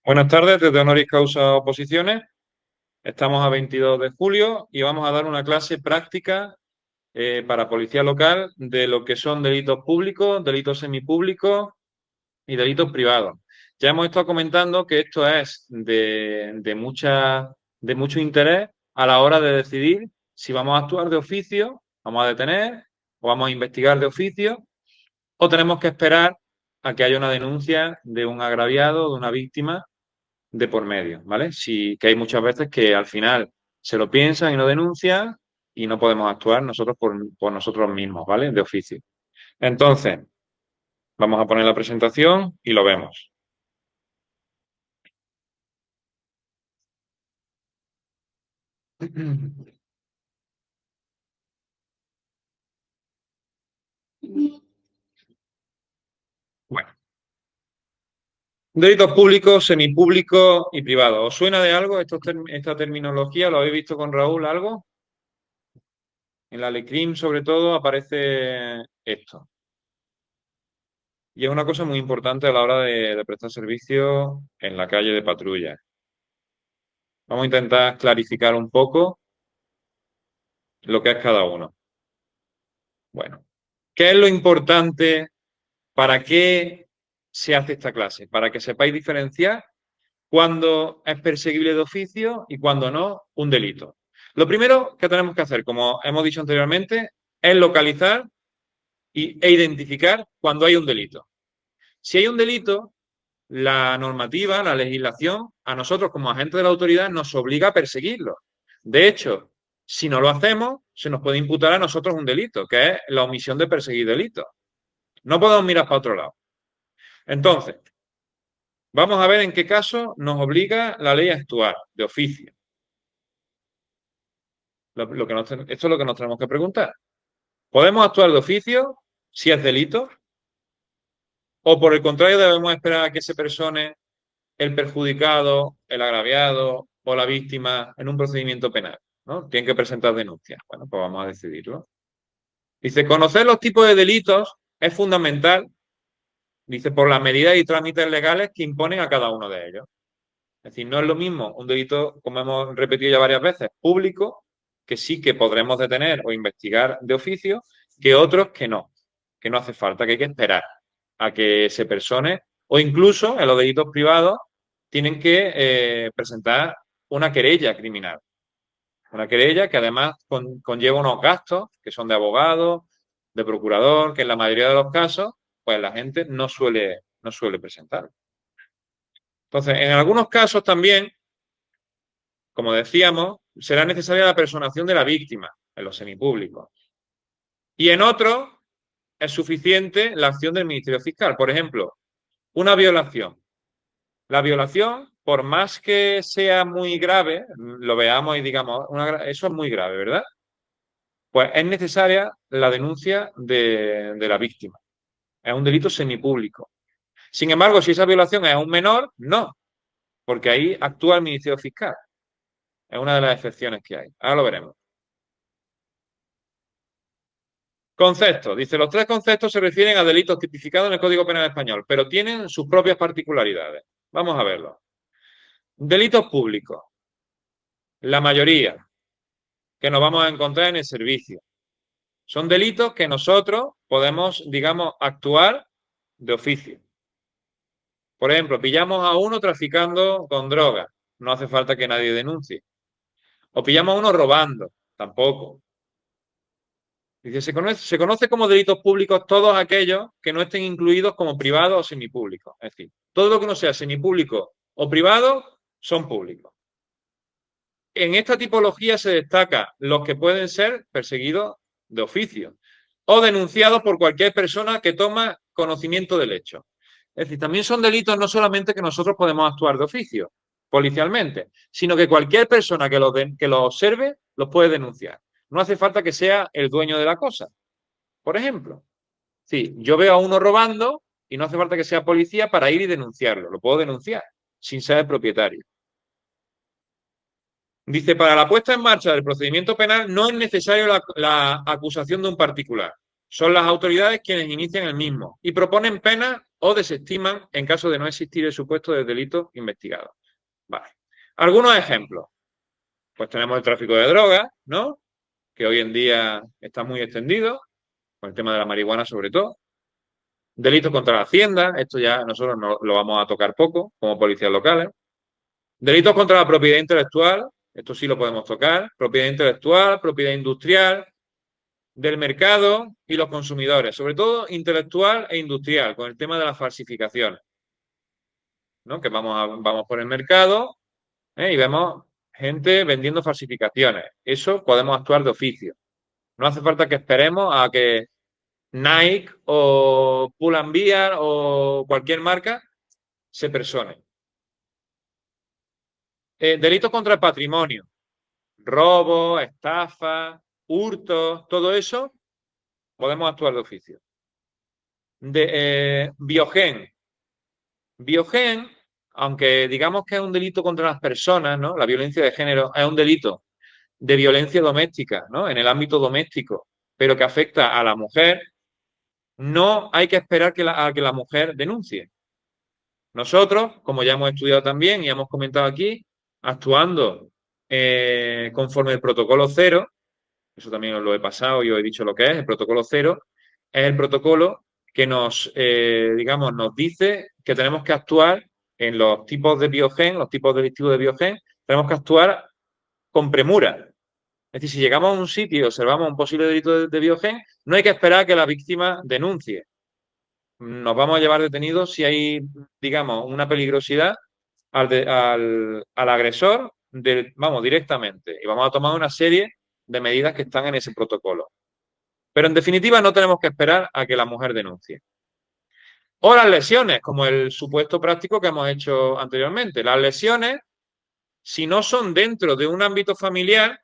Buenas tardes, desde Honoris Causa Oposiciones. Estamos a 22 de julio y vamos a dar una clase práctica para policía local de lo que son delitos públicos, delitos semipúblicos y delitos privados. Ya hemos estado comentando que esto es de mucho interés a la hora de decidir si vamos a actuar de oficio, vamos a detener o vamos a investigar de oficio o tenemos que esperar a que haya una denuncia de un agraviado, de una víctima de por medio, ¿vale? Sí, que hay muchas veces que al final se lo piensan y no denuncian y no podemos actuar nosotros por nosotros mismos, ¿vale? De oficio. Entonces, vamos a poner la presentación y lo vemos. Bueno, delitos públicos, semipúblicos y privados. ¿Os suena de algo esta terminología? ¿Lo habéis visto con Raúl algo? En la LECRIM, sobre todo, aparece esto. Y es una cosa muy importante a la hora de prestar servicio en la calle de patrulla. Vamos a intentar clarificar un poco lo que es cada uno. Bueno, ¿qué es lo importante? ¿Para qué se hace esta clase? Para que sepáis diferenciar cuándo es perseguible de oficio y cuándo no un delito. Lo primero que tenemos que hacer, como hemos dicho anteriormente, es localizar e identificar cuando hay un delito. Si hay un delito, la normativa, la legislación, a nosotros como agentes de la autoridad nos obliga a perseguirlo. De hecho, si no lo hacemos, se nos puede imputar a nosotros un delito, que es la omisión de perseguir delitos. No podemos mirar para otro lado. Entonces, vamos a ver en qué caso nos obliga la ley a actuar de oficio. Esto es lo que nos tenemos que preguntar. ¿Podemos actuar de oficio si es delito? ¿O por el contrario debemos esperar a que se persone el perjudicado, el agraviado o la víctima en un procedimiento penal? ¿No? Tienen que presentar denuncias. Bueno, pues vamos a decidirlo. Dice, conocer los tipos de delitos es fundamental, dice, por las medidas y trámites legales que imponen a cada uno de ellos. Es decir, no es lo mismo un delito, como hemos repetido ya varias veces, público, que sí que podremos detener o investigar de oficio, que otros que no hace falta, que hay que esperar a que se persone, o incluso en los delitos privados tienen que presentar una querella criminal. Una querella que además conlleva unos gastos que son de abogado, de procurador, que en la mayoría de los casos, pues la gente no suele presentar. Entonces, en algunos casos también, como decíamos, será necesaria la personación de la víctima en los semipúblicos. Y en otros es suficiente la acción del Ministerio Fiscal. Por ejemplo, una violación. La violación, por más que sea muy grave, lo veamos y digamos, eso es muy grave, ¿verdad? Pues es necesaria la denuncia de la víctima. Es un delito semipúblico. Sin embargo, si esa violación es a un menor, no, porque ahí actúa el Ministerio Fiscal. Es una de las excepciones que hay. Ahora lo veremos. Conceptos. Dice, los tres conceptos se refieren a delitos tipificados en el Código Penal Español, pero tienen sus propias particularidades. Vamos a verlo. Delitos públicos. La mayoría que nos vamos a encontrar en el servicio. Son delitos que nosotros podemos, digamos, actuar de oficio. Por ejemplo, pillamos a uno traficando con drogas. No hace falta que nadie denuncie. O pillamos a uno robando. Tampoco. Dice, se conoce como delitos públicos todos aquellos que no estén incluidos como privados o semipúblicos. Es decir, todo lo que no sea semipúblico o privado son públicos. En esta tipología se destaca los que pueden ser perseguidos de oficio o denunciados por cualquier persona que toma conocimiento del hecho. Es decir, también son delitos no solamente que nosotros podemos actuar de oficio, policialmente, sino que cualquier persona que lo observe los puede denunciar. No hace falta que sea el dueño de la cosa. Por ejemplo, sí, yo veo a uno robando y no hace falta que sea policía para ir y denunciarlo. Lo puedo denunciar sin ser el propietario. Dice, para la puesta en marcha del procedimiento penal no es necesario la acusación de un particular. Son las autoridades quienes inician el mismo y proponen penas o desestiman en caso de no existir el supuesto de delito investigado. Vale. Algunos ejemplos. Pues tenemos el tráfico de drogas, ¿no? Que hoy en día está muy extendido, con el tema de la marihuana sobre todo. Delitos contra la hacienda, esto ya nosotros no, lo vamos a tocar poco, como policías locales. Delitos contra la propiedad intelectual, esto sí lo podemos tocar. Propiedad intelectual, propiedad industrial, del mercado y los consumidores, sobre todo intelectual e industrial, con el tema de las falsificaciones, ¿no? Que vamos por el mercado, y vemos gente vendiendo falsificaciones. Eso podemos actuar de oficio. No hace falta que esperemos a que Nike o Pull&Bear o cualquier marca se persone. Delitos contra el patrimonio, robo, estafa, hurtos, todo eso podemos actuar de oficio. Biogen. Biogen, aunque digamos que es un delito contra las personas, ¿no? La violencia de género es un delito de violencia doméstica, ¿no? En el ámbito doméstico, pero que afecta a la mujer, no hay que esperar a que la mujer denuncie. Nosotros, como ya hemos estudiado también y hemos comentado aquí, actuando conforme el protocolo cero, eso también os lo he pasado y os he dicho lo que es, el protocolo cero, es el protocolo que digamos, nos dice que tenemos que actuar en los tipos de biogen, los tipos delictivos de biogen, tenemos que actuar con premura. Es decir, si llegamos a un sitio y observamos un posible delito de biogen, no hay que esperar a que la víctima denuncie. Nos vamos a llevar detenidos si hay, digamos, una peligrosidad al agresor, vamos, directamente. Y vamos a tomar una serie de medidas que están en ese protocolo. Pero en definitiva no tenemos que esperar a que la mujer denuncie. O las lesiones, como el supuesto práctico que hemos hecho anteriormente. Las lesiones, si no son dentro de un ámbito familiar,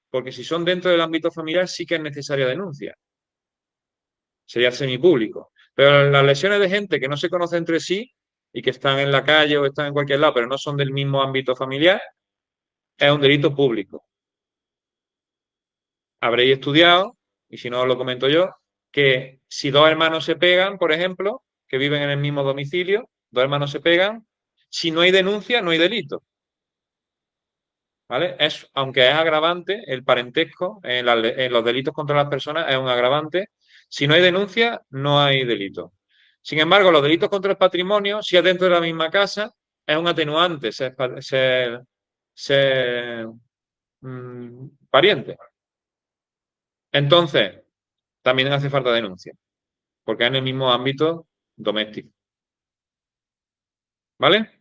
porque si son dentro del ámbito familiar sí que es necesaria denuncia. Sería semipúblico. Pero las lesiones de gente que no se conoce entre sí y que están en la calle o están en cualquier lado, pero no son del mismo ámbito familiar, es un delito público. Habréis estudiado, y si no os lo comento yo, que si dos hermanos se pegan, por ejemplo, que viven en el mismo domicilio, dos hermanos se pegan, si no hay denuncia, no hay delito. ¿Vale? Aunque es agravante, el parentesco en los delitos contra las personas es un agravante. Si no hay denuncia, no hay delito. Sin embargo, los delitos contra el patrimonio, si es dentro de la misma casa, es un atenuante ser pariente. Entonces, también hace falta denuncia, porque es en el mismo ámbito doméstico. ¿Vale?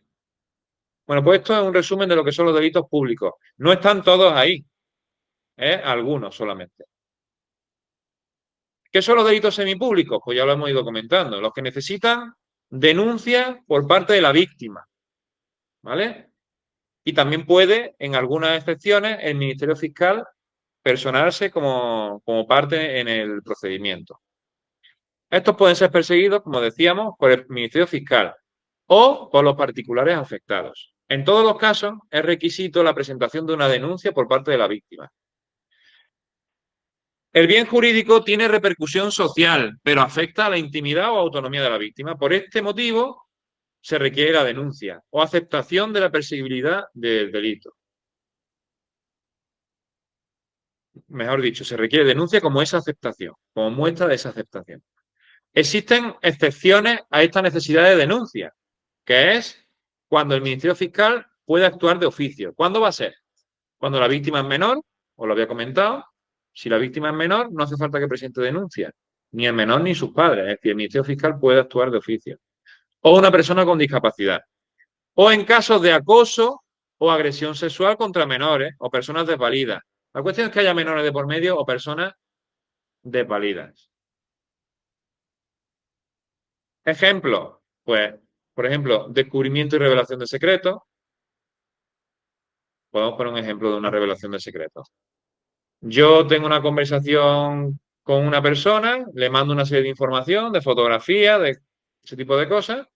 Bueno, pues esto es un resumen de lo que son los delitos públicos. No están todos ahí, algunos solamente. ¿Qué son los delitos semipúblicos? Pues ya lo hemos ido comentando. Los que necesitan denuncia por parte de la víctima. ¿Vale? Y también puede, en algunas excepciones, el Ministerio Fiscal personarse como parte en el procedimiento. Estos pueden ser perseguidos, como decíamos, por el Ministerio Fiscal o por los particulares afectados. En todos los casos, es requisito la presentación de una denuncia por parte de la víctima. El bien jurídico tiene repercusión social, pero afecta a la intimidad o autonomía de la víctima. Por este motivo, se requiere la denuncia o aceptación de la perseguibilidad del delito. Mejor dicho, se requiere denuncia como esa aceptación, como muestra de esa aceptación. Existen excepciones a esta necesidad de denuncia, que es cuando el Ministerio Fiscal puede actuar de oficio. ¿Cuándo va a ser? Cuando la víctima es menor, os lo había comentado. Si la víctima es menor, no hace falta que presente denuncia, ni el menor ni sus padres. Es decir, el Ministerio Fiscal puede actuar de oficio. O una persona con discapacidad. O en casos de acoso o agresión sexual contra menores o personas desvalidas. La cuestión es que haya menores de por medio o personas desvalidas. Ejemplo, pues, por ejemplo, descubrimiento y revelación de secretos. Podemos poner un ejemplo de una revelación de secretos. Yo tengo una conversación con una persona, le mando una serie de información, de fotografía, de ese tipo de cosas,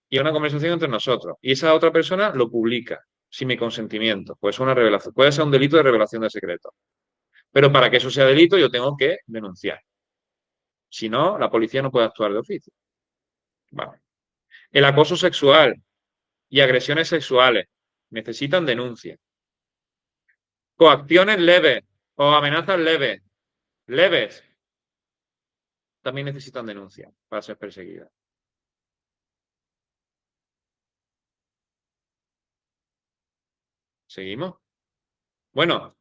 y una conversación entre nosotros. Y esa otra persona lo publica sin mi consentimiento. Pues una revelación, puede ser un delito de revelación de secretos. Pero para que eso sea delito, yo tengo que denunciar. Si no, la policía no puede actuar de oficio. Vale. El acoso sexual y agresiones sexuales necesitan denuncia. Coacciones leves o amenazas leves, también necesitan denuncia para ser perseguidas. ¿Seguimos? Bueno,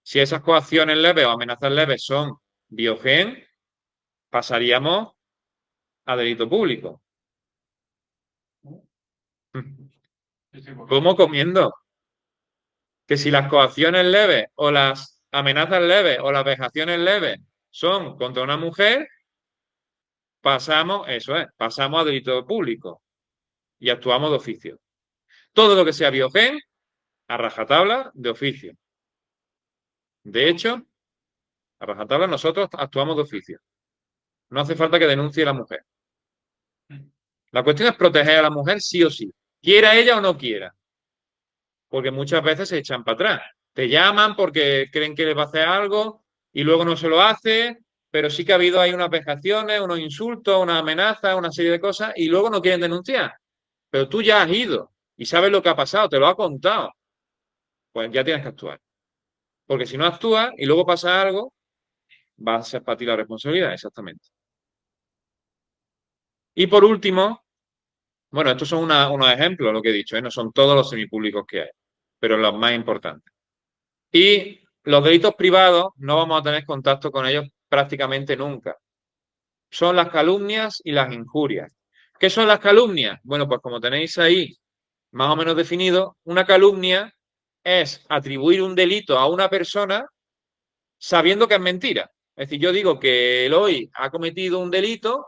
si esas coacciones leves o amenazas leves son biogen, pasaríamos a delito público. ¿Cómo comiendo? Que si las coacciones leves o las amenazas leves o las vejaciones leves son contra una mujer, pasamos a delito público y actuamos de oficio. Todo lo que sea biogen, a rajatabla, de oficio. De hecho, a rajatabla nosotros actuamos de oficio. No hace falta que denuncie la mujer. La cuestión es proteger a la mujer sí o sí, quiera ella o no quiera, porque muchas veces se echan para atrás. Te llaman porque creen que les va a hacer algo y luego no se lo hace, pero sí que ha habido ahí unas vejaciones, unos insultos, una amenaza, una serie de cosas y luego no quieren denunciar. Pero tú ya has ido y sabes lo que ha pasado, te lo ha contado. Pues ya tienes que actuar. Porque si no actúas y luego pasa algo, va a ser para ti la responsabilidad, exactamente. Y por último, bueno, estos son unos ejemplos, lo que he dicho, ¿eh? No son todos los semipúblicos que hay, pero los más importantes. Y los delitos privados no vamos a tener contacto con ellos prácticamente nunca. Son las calumnias y las injurias. ¿Qué son las calumnias? Bueno, pues como tenéis ahí más o menos definido, una calumnia es atribuir un delito a una persona sabiendo que es mentira. Es decir, yo digo que Eloy ha cometido un delito,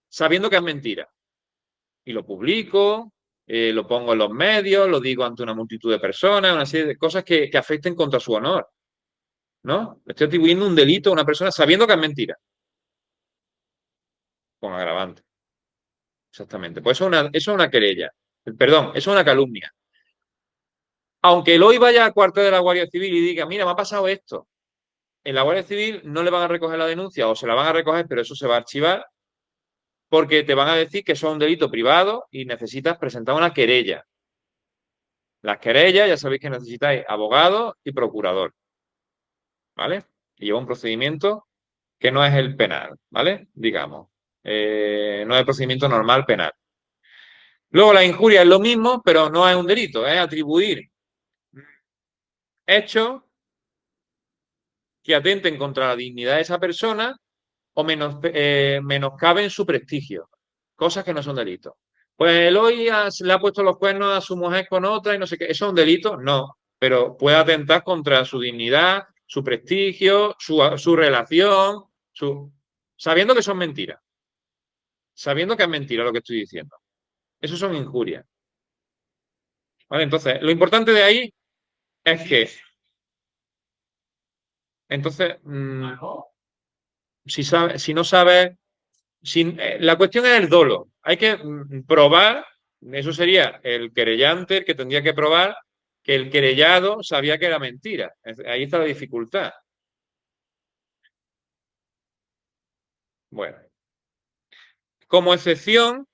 sabiendo que es mentira. Y lo publico, lo pongo en los medios, lo digo ante una multitud de personas, una serie de cosas que afecten contra su honor. ¿No? Le estoy atribuyendo un delito a una persona sabiendo que es mentira. Con agravante. Exactamente. Pues eso es una querella. Perdón, eso es una calumnia. Aunque el hoy vaya al cuartel de la Guardia Civil y diga, mira, me ha pasado esto, en la Guardia Civil no le van a recoger la denuncia o se la van a recoger, pero eso se va a archivar porque te van a decir que eso es un delito privado y necesitas presentar una querella. Las querellas, ya sabéis que necesitáis abogado y procurador, ¿vale? Y lleva un procedimiento que no es el penal, ¿vale? Digamos, no es el procedimiento normal penal. Luego la injuria es lo mismo, pero no es un delito, es atribuir hechos que atenten contra la dignidad de esa persona o menoscaben su prestigio, cosas que no son delitos. Pues Eloy le ha puesto los cuernos a su mujer con otra y no sé qué, ¿eso es un delito? No, pero puede atentar contra su dignidad, su prestigio, su relación, sabiendo que son mentiras, sabiendo que es mentira lo que estoy diciendo. Eso son injurias. ¿Vale? Entonces, lo importante de ahí es que, entonces, si no sabes, la cuestión es el dolo. Hay que probar, eso sería el querellante el que tendría que probar que el querellado sabía que era mentira. Ahí está la dificultad. Bueno, como excepción,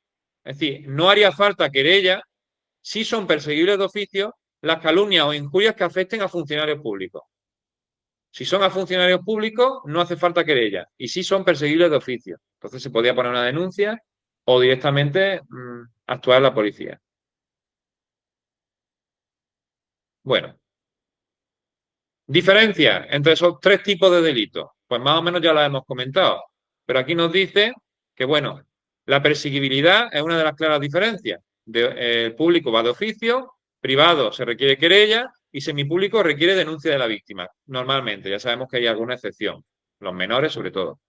es decir, no haría falta querella si son perseguibles de oficio las calumnias o injurias que afecten a funcionarios públicos. Si son a funcionarios públicos, no hace falta querella. Y si son perseguibles de oficio. Entonces se podía poner una denuncia o directamente actuar la policía. Bueno, diferencia entre esos tres tipos de delitos. Pues más o menos ya la hemos comentado. Pero aquí nos dice que, bueno, la perseguibilidad es una de las claras diferencias. El público va de oficio, privado se requiere querella y semipúblico requiere denuncia de la víctima. Normalmente, ya sabemos que hay alguna excepción. Los menores, sobre todo.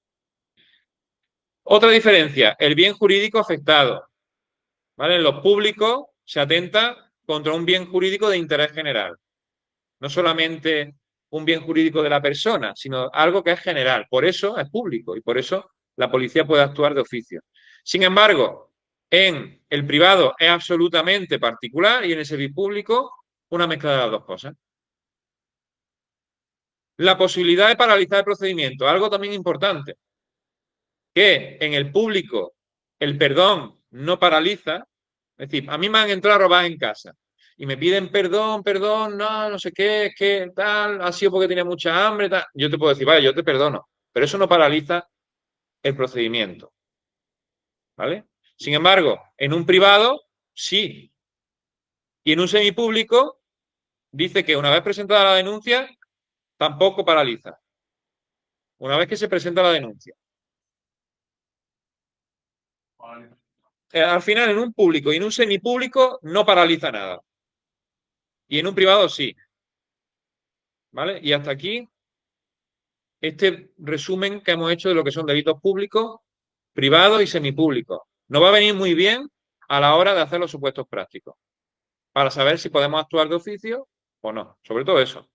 Otra diferencia, el bien jurídico afectado. ¿Vale? En los públicos se atenta contra un bien jurídico de interés general. No solamente un bien jurídico de la persona, sino algo que es general. Por eso es público y por eso la policía puede actuar de oficio. Sin embargo, en el privado es absolutamente particular y en el servicio público una mezcla de las dos cosas. La posibilidad de paralizar el procedimiento, algo también importante. que en el público el perdón no paraliza. Es decir, a mí me han entrado a robar en casa y me piden perdón, perdón, no, no sé qué, es que tal, ha sido porque tenía mucha hambre, tal. Yo te puedo decir, vale, yo te perdono, pero eso no paraliza el procedimiento, ¿vale? Sin embargo, en un privado, sí. Y en un semipúblico, dice que una vez presentada la denuncia, tampoco paraliza. Una vez que se presenta la denuncia. Al final, en un público y en un semipúblico, no paraliza nada. Y en un privado, sí. ¿Vale? Y hasta aquí este resumen que hemos hecho de lo que son delitos públicos, privados y semipúblicos. Nos va a venir muy bien a la hora de hacer los supuestos prácticos, para saber si podemos actuar de oficio o no. Sobre todo eso.